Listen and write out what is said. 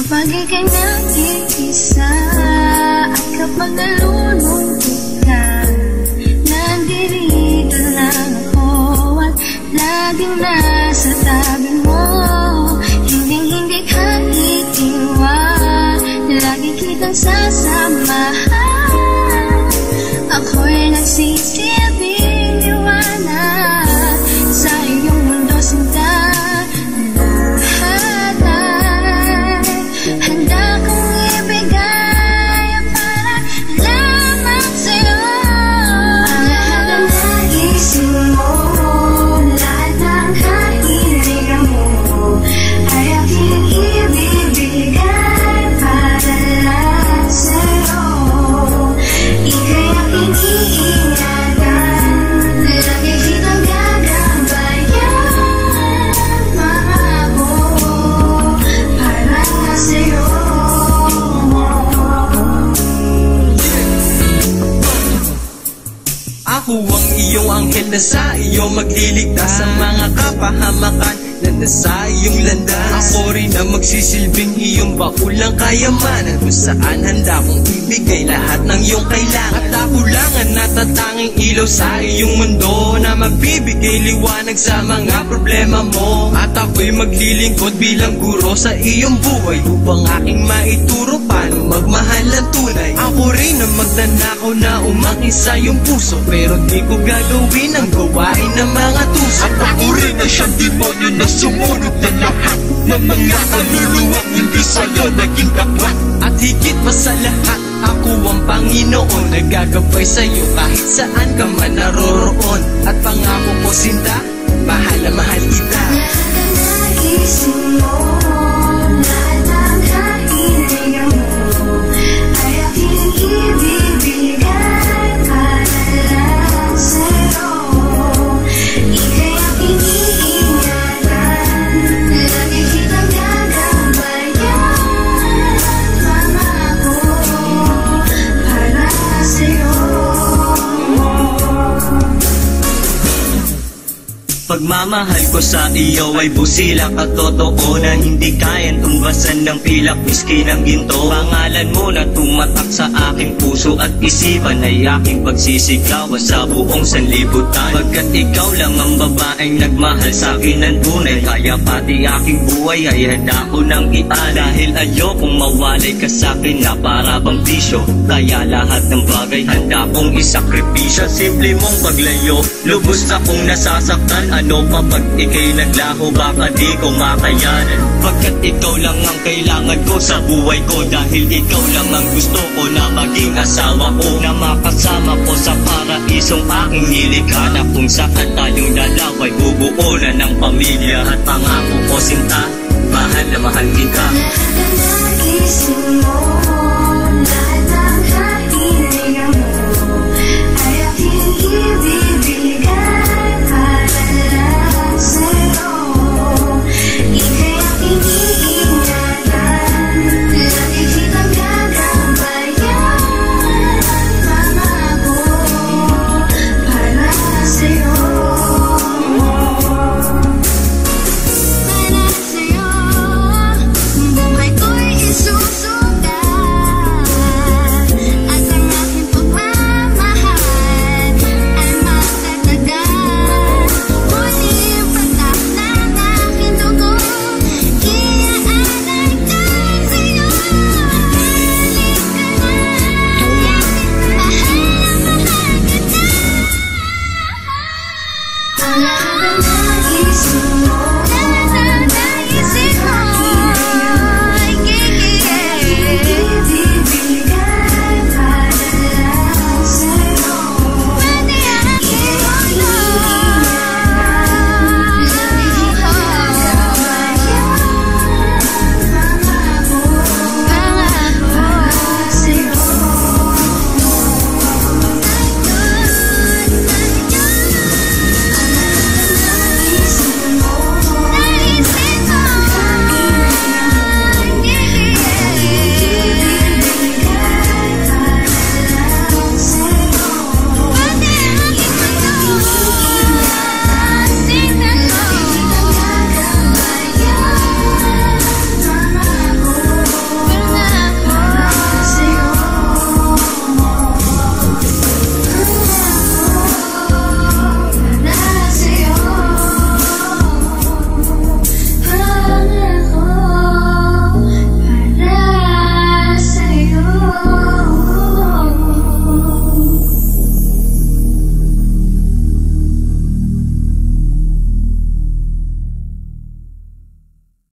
Kapag ika'y nag-iisa at kapag nalulungkot ka, nandirito lang ako at laging nasa tabi mo. Hindi ka iiwan, lagi kitang sasamahan. Ako'y nagsisilbing liwanag sa iyong mundo, sinta. Ako ang iyong anghel na sa iyo magliligtas sa mga kapahamakan na nasa iyong landas. Ako rin ang magsisilbing iyong bakulang kayamanan, kung saan handa kong ibigay lahat ng iyong kailangan. At ako lang ang natatanging ilaw sa iyong mundo na magbibigay liwanag sa mga problema mo. At ako'y maglilingkod bilang guro sa iyong buhay upang aking maituro paano magmahal ng tunay. Ako rin ang magnanakaw na umakin sa iyong puso, pero di ko gagawin ang gawain ng mga tuso. At ako rin ang siyang demonyo na sumunod na lahat ng mga kaluluwang hindi sa'yo naging dapat. At higit pa sa lahat, ako ang Panginoon na gagabay sa'yo kahit saan ka man naroroon. At pangako ko, sinta, mahal na mahal kita. Lahat ng nagising mo, lahat ng kahilingan mo, ay aking ibibigay para lang sa'yo. Ika'y aking iingatan, lagi kitang gagabayan. Pangako para sa'yo. Pagmamahal ko sa iyo ay busilak at totoo na hindi kayang tumbasan ng pilak miski ng ginto. Pangalan mo na tumatak sa aking puso at isipan ay aking pagsisigawan sa buong sanlibutan. Pagkat ikaw lang ang babaeng nagmahal sa akin ng tunay, kaya pati aking buhay ay handa ko nang iaan. Dahil ayokong mawalay ka sa akin na para bang bisyo, kaya lahat ng bagay handa kong isakripisyo. Simple mong paglayo, lubos akong nasasaktan. Ano pa pag ika'y naglaho, baka di ko makayanan. Pagkat ikaw lang ang kailangan ko sa buhay ko, dahil ikaw lang ang gusto ko na maging asawa ko, na makasama ko sa paraisong aking nilikha, na kung saan tayong lalaway bubuo na ng pamilya. At pangako ko, sinta, mahal na mahal kita. Lahat ng nagising mo,